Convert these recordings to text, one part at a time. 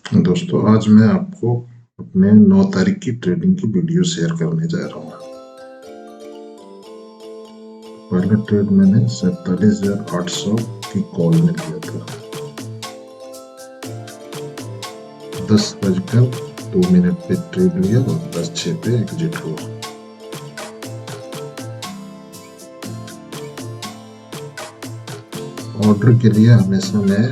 दोस्तों, आज मैं आपको अपने 9 तारीख की ट्रेडिंग की वीडियो शेयर करने जा रहा हूँ। पहला ट्रेड मैंने 47,800 की कॉल में लिया था। 10:02 पे ट्रेड लिया और 10:06 पे एग्जिट हुआ। ऑर्डर के लिए हमेशा मैं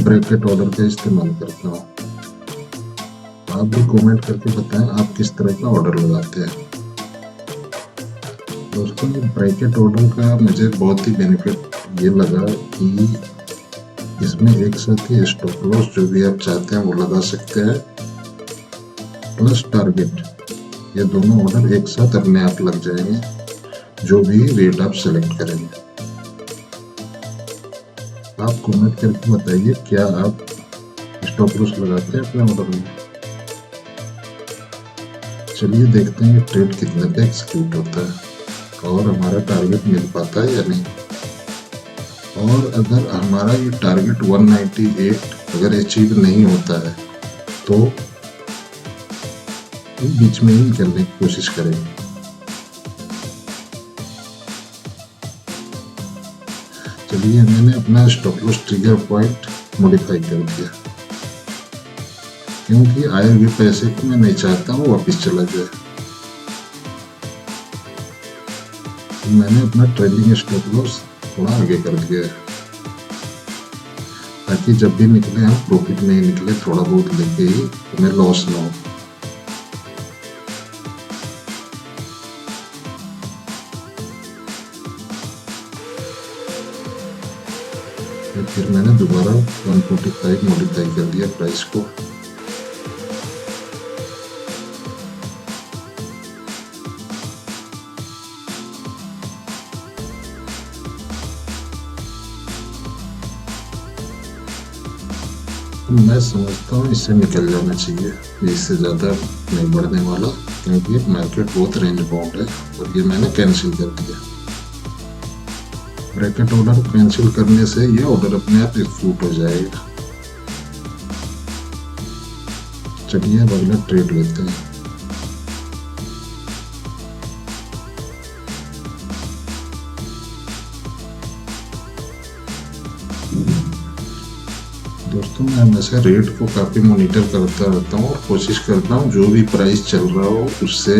ब्रैकेट ऑर्डर का इस्तेमाल करता हूँ। आप भी कमेंट करके बताएं आप किस तरह का ऑर्डर लगाते हैं। दोस्तों, ये ब्रैकेट ऑर्डर का मुझे बहुत ही बेनिफिट ये लगा कि इसमें एक साथ ही स्टॉप लॉस जो भी आप चाहते हैं वो लगा सकते हैं, प्लस टारगेट, ये दोनों ऑर्डर एक साथ अपने आप लग जाएंगे जो भी रेट आप सेलेक्ट करेंगे। आप कमेंट करके बताइए क्या आप स्टॉप लॉस लगाते हैं अपने ऑर्डर में। चलिए देखते हैं ये ट्रेड कितने पे एग्जीक्यूट होता है और हमारा टारगेट मिल पाता है या नहीं। और अगर हमारा ये टारगेट 198 अगर अचीव नहीं होता है तो बीच में ही निकलने की कोशिश करेंगे। चलिए, मैंने अपना stop loss trigger point modify कर दिया क्योंकि आए हुए पैसे को मैं नहीं चाहता हूँ वापस चला जाए। तो मैंने अपना ट्रेलिंग स्टॉप लॉस थोड़ा आगे कर दिया है ताकि जब भी निकले हम प्रॉफिट में ही निकले, थोड़ा बहुत लेके ही, हमें लॉस ना हो। फिर मैंने दोबारा 145 मॉडिफाई कर दिया प्राइस को। मैं समझता हूँ इससे निकल जाना चाहिए, इससे ज़्यादा नहीं बढ़ने वाला क्योंकि मार्केट बहुत रेंज बाउंड है। और ये मैंने कैंसिल कर दिया। ब्रैकेट ऑर्डर कैंसिल करने से ये ऑर्डर अपने आप एग्जीक्यूट हो जाएगा। चलिए अब अगला ट्रेड लेते हैं। दोस्तों, मैं हमेशा रेट को काफ़ी मॉनिटर करता रहता हूँ और कोशिश करता हूँ जो भी प्राइस चल रहा हो उससे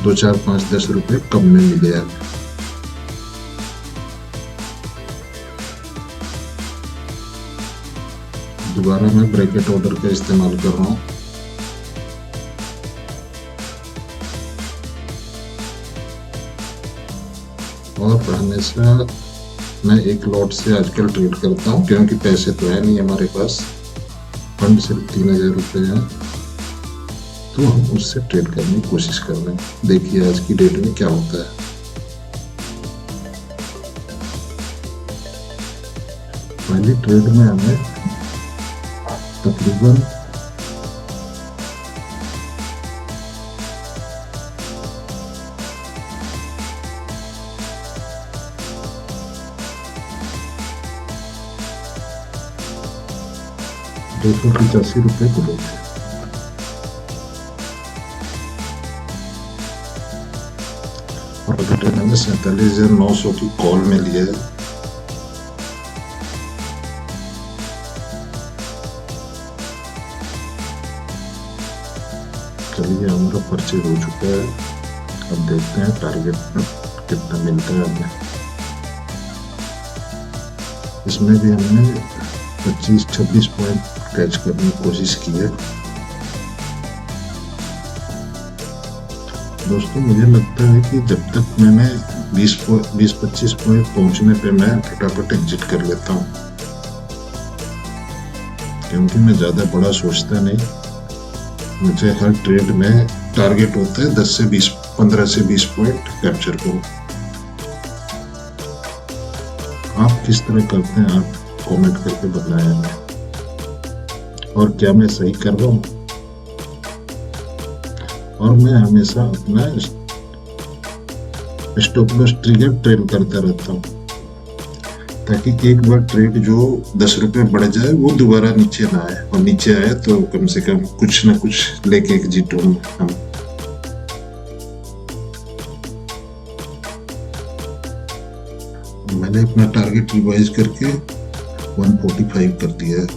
2, 4, 5, 10 रुपए कम में मिले। दोबारा मैं ब्रैकेट ऑर्डर का इस्तेमाल कर रहा हूँ। और हमेशा मैं एक लॉट से आजकल ट्रेड करता हूँ क्योंकि पैसे तो है नहीं हमारे पास, फंड सिर्फ 3,000 रुपये है, तो हम उससे ट्रेड करने की कोशिश कर रहे हैं। देखिए आज की डेट में क्या होता है। पहली ट्रेड में हमें तकरीबन 285 रुपये मिले थे। और अगर मैंने 47,900 की कॉल में लिया है। चलिए, हमारा परचेज हो चुका है। अब देखते हैं टारगेट में कितना मिलता है हमें। इसमें भी हमने 25-26 पॉइंट कैच करने की कोशिश की है। दोस्तों, मुझे लगता है कि जब तक मैंने 20-25 पॉइंट पहुंचने पे मैं फटाफट एग्जिट कर लेता हूं क्योंकि मैं ज़्यादा बड़ा सोचता नहीं। मुझे हर ट्रेड में टारगेट होता है 15 से 20 पॉइंट कैप्चर करो। आप किस तरह करते हैं आप कमेंट करके बताएं हमें। और क्या मैं सही कर रहा हूँ। और मैं हमेशा अपना स्टॉप लॉस ट्रिगर ट्रेल करता रहता हूँ ताकि एक बार ट्रेड जो 10 रुपए बढ़ जाए वो दोबारा नीचे ना आए, और नीचे आए तो कम से कम कुछ ना कुछ लेके एग्जिट हो हम। मैंने अपना टारगेट रिवाइज करके 145 कर दिया है।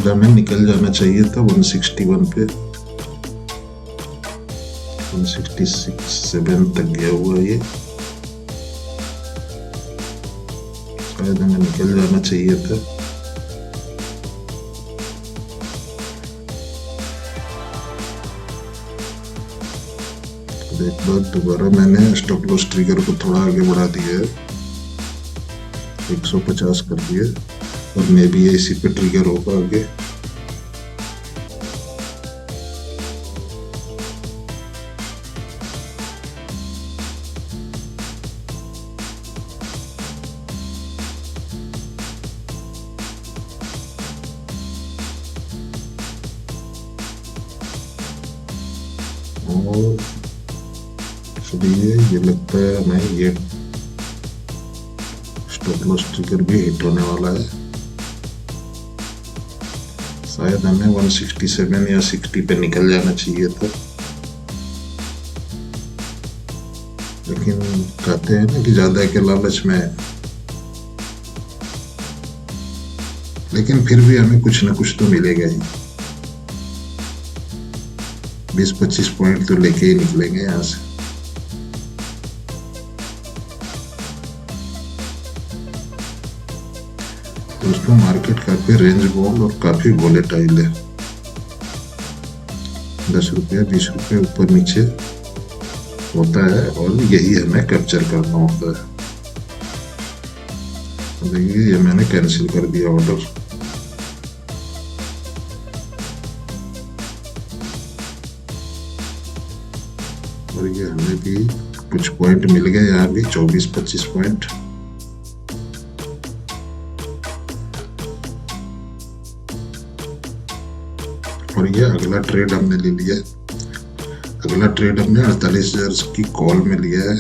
हमें निकल जाना चाहिए था 161 पे, 166.7 तक गया हुआ ये, शायद हमें निकल जाना चाहिए था। तो एक बार दोबारा मैंने स्टॉप लॉस ट्रिगर को थोड़ा आगे बढ़ा दिया है, 150 कर दिया, और मे भी इसी पे ट्रिगर होगा आगे। और इसलिए ये लगता है हमें ये स्टॉप लॉस ट्रिगर भी हिट होने वाला है। शायद हमें 167 या 60 पे निकल जाना चाहिए था, लेकिन कहते हैं ना कि ज्यादा के लालच में, लेकिन फिर भी हमें कुछ ना कुछ तो मिलेगा ही। 20-25 पॉइंट तो लेके ही निकलेंगे यहाँ से। दोस्तों मार्केट काफी रेंज बॉल और काफी वोलेटाइल है, 10 रुपया 20 रुपये ऊपर नीचे होता है, और यही हमें कैप्चर करना होता है। तो देखिए ये मैंने कैंसिल कर दिया ऑर्डर। और ये हमें भी कुछ पॉइंट मिल गए, यहाँ भी 24-25 पॉइंट। और ये अगला ट्रेड हमने ले लिया, अगला ट्रेड हमने 48,000 की कॉल में लिया है।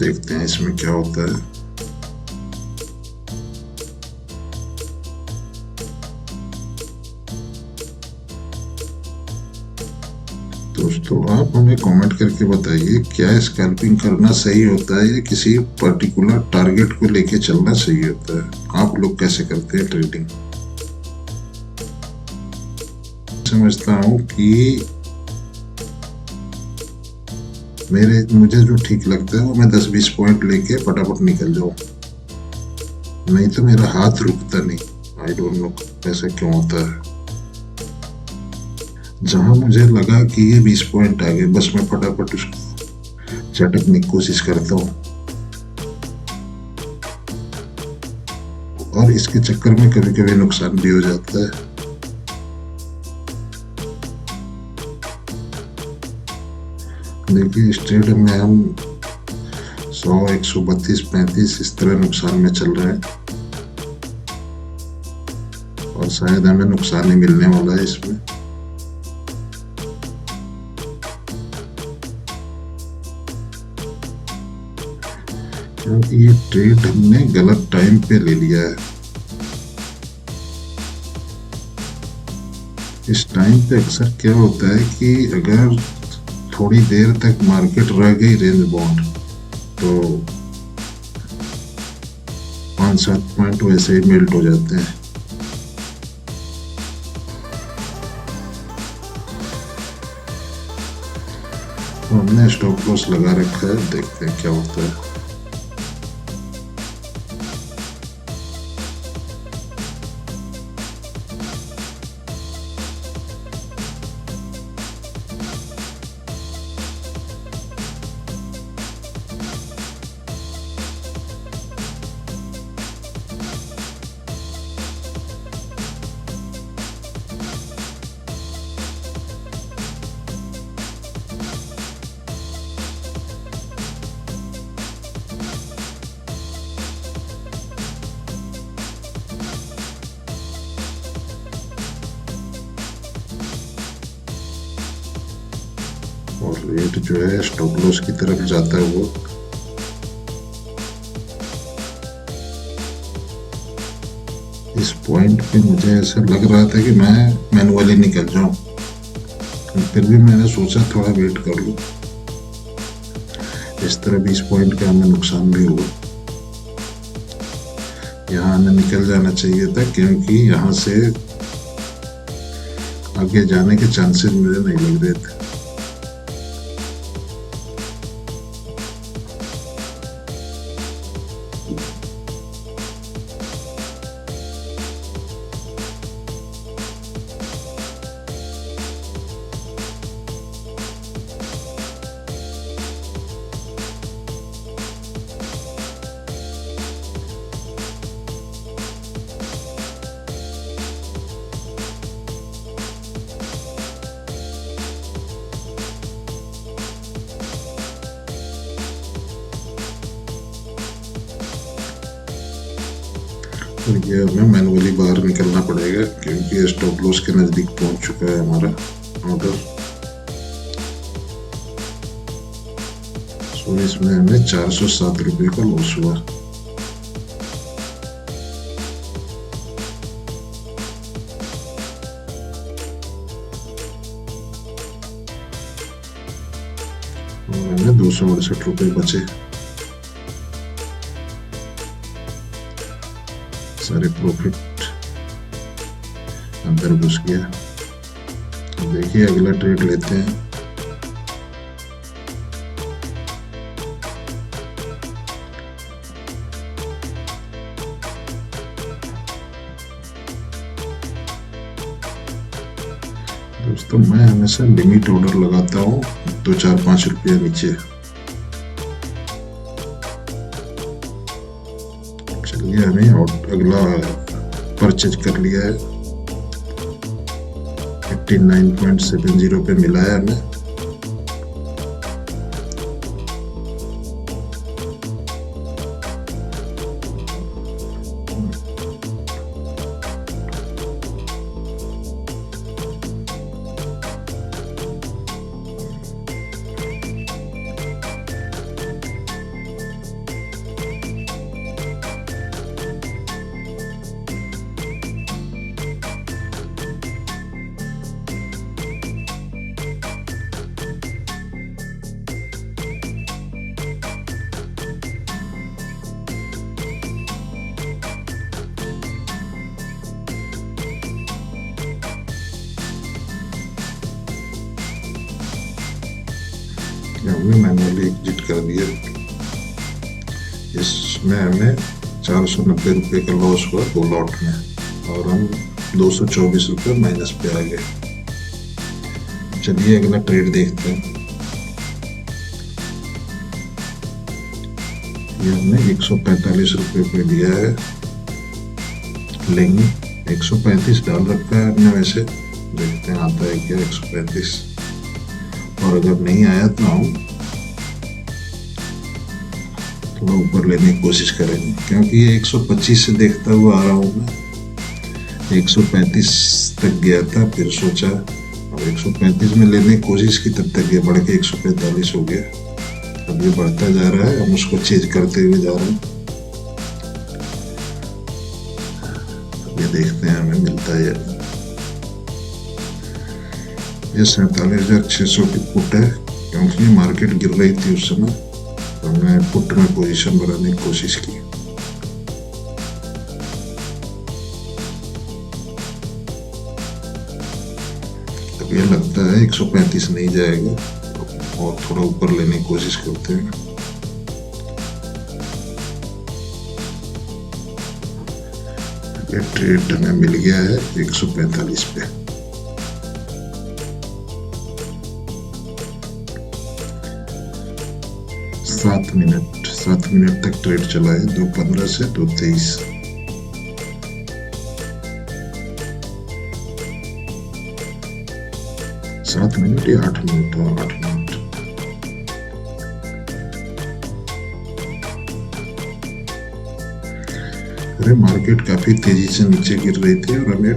देखते हैं इसमें क्या होता है। दोस्तों आप हमें कमेंट करके बताइए, क्या स्कैल्पिंग करना सही होता है या किसी पर्टिकुलर टारगेट को लेके चलना सही होता है? आप लोग कैसे करते हैं ट्रेडिंग? समझता हूँ कि मुझे जो ठीक लगता है वो मैं 10-20 पॉइंट लेके फटाफट निकल जाऊं, नहीं तो मेरा हाथ रुकता नहीं। आई डोंट नो ऐसा क्यों होता है। जहां मुझे लगा कि ये 20 पॉइंट आ गए, बस मैं फटाफट उसको झटकने की कोशिश करता हूँ, और इसके चक्कर में कभी कभी नुकसान भी हो जाता है। देखिए इस ट्रेड में हम 100, 132, 35 इस तरह नुकसान में चल रहे हैं, और शायद हमें नुकसान ही मिलने वाला है इसमें। क्योंकि ये ट्रेड हमने गलत टाइम पे ले लिया है। इस टाइम पे अक्सर क्या होता है कि अगर थोड़ी देर तक मार्केट रह गई रेंज बाउंड, तो 5-7 पॉइंट वैसे ही मेल्ट हो जाते हैं। तो हमने स्टॉप लॉस लगा रखा है, देखते हैं क्या होता है। और रेट जो है स्टॉप लॉस की तरफ जाता है वो। इस पॉइंट पे मुझे ऐसा लग रहा था कि मैं मैनुअली निकल जाऊं, फिर भी मैंने सोचा थोड़ा वेट कर लूं। इस तरह 20 पॉइंट का हमें नुकसान भी हुआ। यहाँ हमें निकल जाना चाहिए था, क्योंकि यहाँ से आगे जाने के चांसेस मुझे नहीं लग रहे थे। और ये हमें मैनुअली बाहर निकलना पड़ेगा, क्योंकि स्टॉप लॉस के नजदीक पहुंच चुका है हमारा ऑर्डर। सो इसमें हमें 407 रुपये का लॉस हुआ। और हमें 268 रुपये बचे। सारे प्रॉफिट अंदर घुस गया। देखिए अगला ट्रेड लेते हैं। दोस्तों मैं हमेशा लिमिट ऑर्डर लगाता हूँ 2-4-5 रुपये नीचे। चलिए हमें अगला परचेज कर लिया है, 59.70 पे मिला है हमें। हमने मैनुअली एग्जिट कर दिया। इसमें हमें 490 रुपये का लॉस हुआ 2 लॉट में, और हम 224 रुपये माइनस पे आ गए। चलिए अगला ट्रेड देखते हैं। ये हमने 145 रुपये पे लिया है, लेंगे 135 डाल रखा है हमने। वैसे देखते हैं आता है क्या 135, और अगर नहीं आया तो हम थोड़ा ऊपर लेने की कोशिश करेंगे, क्योंकि ये 125 से देखता हुआ आ रहा हूँ मैं। 135 तक गया था, फिर सोचा अब 135 में लेने की कोशिश की, तब तक ये बढ़ के 145 हो गया। अब ये बढ़ता जा रहा है, हम उसको चेंज करते हुए जा रहे हैं। अब ये देखते हैं हमें मिलता है या नहीं। ये 47,600 की पुट है, क्योंकि मार्केट गिर रही थी उस समय, तो हमने पुट में पोजीशन बनाने की कोशिश की। अब ये लगता है 135 नहीं जाएगा, तो और थोड़ा ऊपर लेने की कोशिश करते हैं। ये ट्रेड हमें मिल गया है 145 पे। सात मिनट तक ट्रेड चला है, 2:15 से 2:23। 7 मिनट या 8 मिनट था, 8 मिनट। अरे मार्केट काफी तेजी से नीचे गिर रही थी और हमें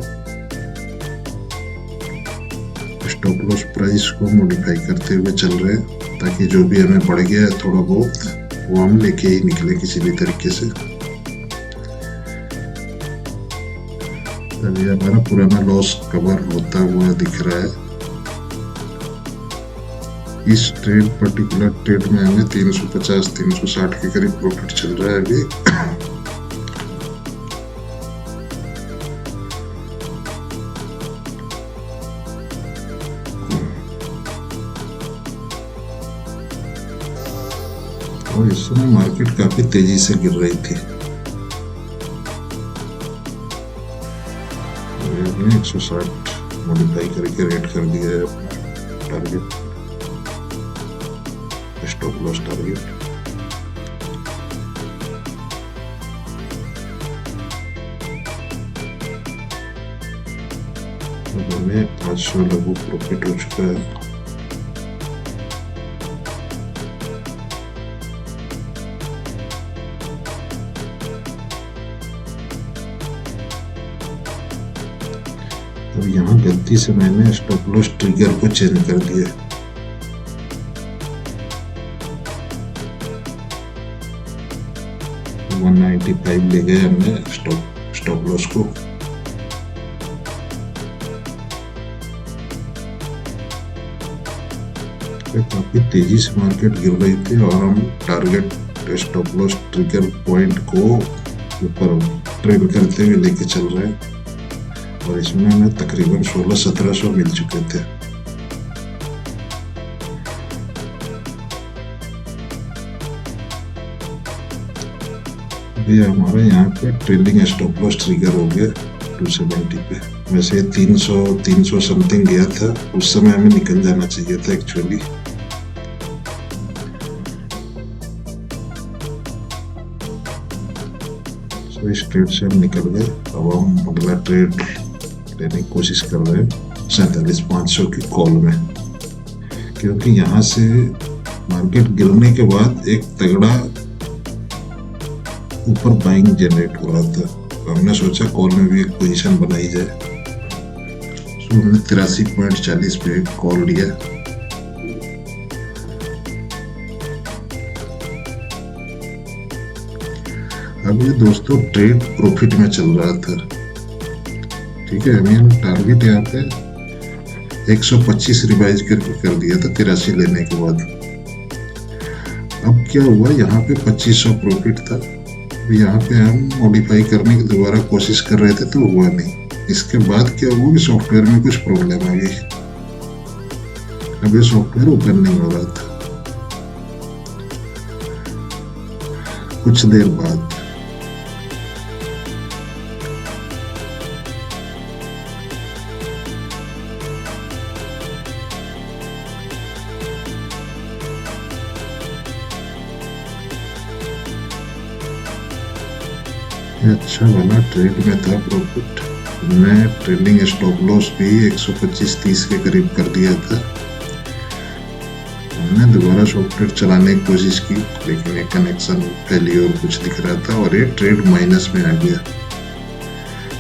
स्टॉप लॉस प्राइस को मॉडिफाई करते हुए चल रहे हैं, ताकि जो भी हमें बढ़ गया है थोड़ा बहुत वो हम लेके ही निकले किसी भी तरीके से। अभी हमारा पुराना लॉस कवर होता हुआ दिख रहा है। इस पर्टिकुलर ट्रेड में हमें 350-360 के करीब प्रॉफिट चल रहा है अभी। और इस समय मार्केट काफी तेजी से गिर रही थी। हमने 160 मॉडिफाई करके रेट कर दिया है अपना टारगेट, स्टॉप लॉस टारगेट। अब हमें 500 लगभग प्रॉफिट हो चुका है। अब यहाँ गलती से मैंने स्टॉप लॉस ट्रिगर को चेंज कर दिया। तो 195 ले गए हमने स्टॉप लॉस को। काफी तेजी से मार्केट गिर रही थी और हम target stop loss trigger point को ऊपर ट्रेड करते हुए लेके चल रहे हैं और इसमें हमें तकरीबन 1600-1700 मिल चुके थे। ये हमारा यहाँ पे ट्रेलिंग स्टॉप लॉस ट्रिगर हो गया 270 पे। वैसे 300 समथिंग गया था, उस समय हमें निकल जाना चाहिए था एक्चुअली। तो इस ट्रेड से हम निकल गए। अब हम अगला ट्रेड लेने की कोशिश कर रहे हैं 47,500 की कॉल में, क्योंकि यहाँ से मार्केट गिरने के बाद एक तगड़ा ऊपर बाइंग जनरेट हो रहा था। तो हमने सोचा कॉल में भी एक पोजीशन बनाई जाए। तो हमने 83.40 पे एक कॉल लिया। अब ये दोस्तों ट्रेड प्रॉफिट में चल रहा था, ठीक है। हमें टारगेट यहाँ पे 125 रिवाइज करके कर दिया था 83 लेने के बाद। अब क्या हुआ, यहाँ पे 2500 प्रॉफिट था। यहाँ पे हम मॉडिफाई करने की दोबारा कोशिश कर रहे थे तो हुआ नहीं। इसके बाद क्या हुआ कि सॉफ्टवेयर में कुछ प्रॉब्लम आ गई। अब ये सॉफ्टवेयर ओपन नहीं हो रहा था। कुछ देर बाद अच्छा वाला ट्रेड में था प्रॉफिट। मैं ट्रेडिंग स्टॉप लॉस भी 125-30 के करीब कर दिया था। हमने दोबारा सॉफ्टवेयर चलाने की कोशिश की, लेकिन एक कनेक्शन फेलियर कुछ दिख रहा था और ये ट्रेड माइनस में आ गया।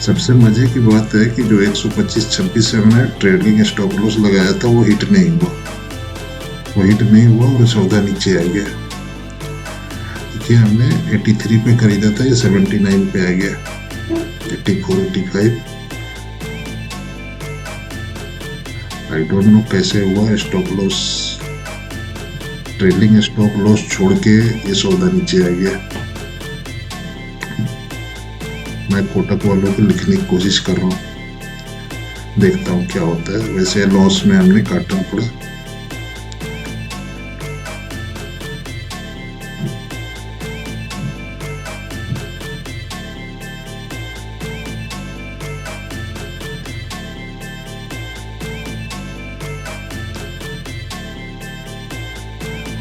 सबसे मजे की बात है कि जो 125-26 से हमने ट्रेडिंग स्टॉप लॉस लगाया था वो हिट नहीं हुआ और सौदा नीचे आ गया। कि हमने 83 पे खरीदा था, ये 79 पे आ गया, 84-85। आई डोंट नो कैसे हुआ। Stop loss trailing stop loss छोड़ के ये सौदा नीचे आ गया। मैं कोटक वालों को लिखने की कोशिश कर रहा हूँ, देखता हूँ क्या होता है। वैसे लॉस में हमने काटना पड़ा।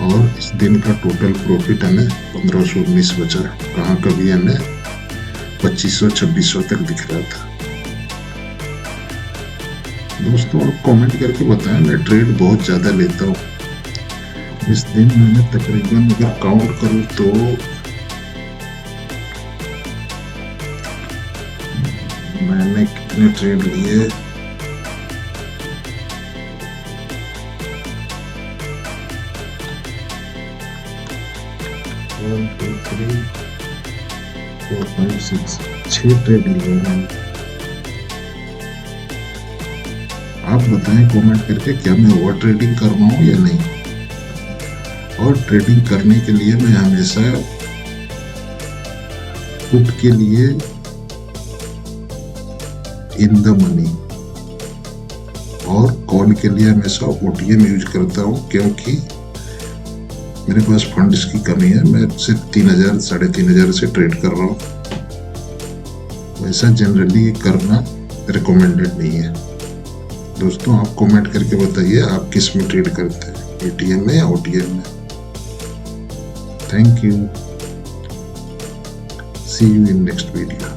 और इस दिन का टोटल प्रॉफिट हमें 1519 बचा। कहाँ कभी हमें 2500-2600 तक दिख रहा था। दोस्तों आप कमेंट करके बताएं, मैं ट्रेड बहुत ज़्यादा लेता हूँ। इस दिन मैंने तकरीबन अगर काउंट करूँ तो मैंने कितने ट्रेड लिए, one two three four five six, 6 trade लिए मैंने। आप बताएं कमेंट करके क्या मैं ओवर ट्रेडिंग कर रहा हूँ या नहीं। और ट्रेडिंग करने के लिए मैं हमेशा पुट के लिए इन द मनी और कॉल के लिए हमेशा ओटीएम यूज करता हूँ, क्योंकि मेरे पास फंड्स की कमी है। मैं सिर्फ 3000 3500 से ट्रेड कर रहा हूँ। वैसा जनरली करना रिकमेंडेड नहीं है। दोस्तों आप कमेंट करके बताइए आप किस में ट्रेड करते हैं, एटीएम में या ओटीएम में। Thank you, see you in next video.